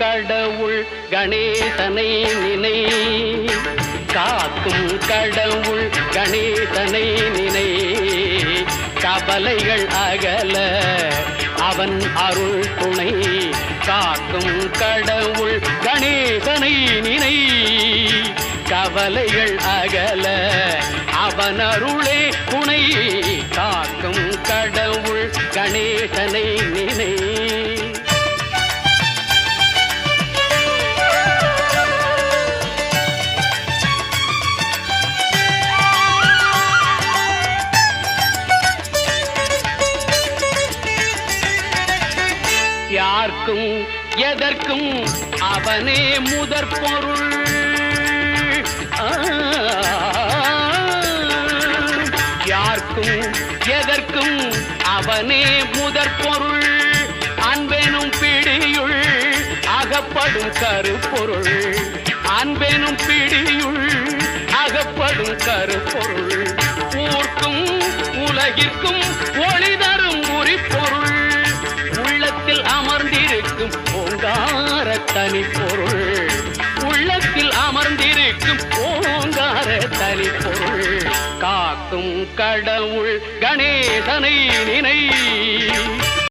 கடவுள் கணேசனை நினை, காக்கும் கடவுள் கணேசனை நினை. கவலைகள் அகல அவன் அருள் துணை, காக்கும் கடவுள் கணேசனை நினை. கவலைகள் அகல அவன் அருளே துணை, காக்கும் கடவுள் கணேசனை நினை. யார்க்கும் எதற்கும் அவனே முதற் பொருள், யார்க்கும் எதற்கும் அவனே முதற் பொருள். அன்பெனும் பிடியுள் அகப்படும் கருப்பொருள், அன்பெனும் பிடியுள் அகப்படும் கருப்பொருள். ஊர்க்கும் உலகிற்கும் ஒளி தரும் உரிப்பொருள், உள்ளத்தில் அமர்ந்திருக்கும் ஓங்கார தனிப்பொருள், உள்ளத்தில் அமர்ந்திருக்கும் ஓங்கார தனிப்பொருள். காக்கும் கடவுள் கணேசனை நினை.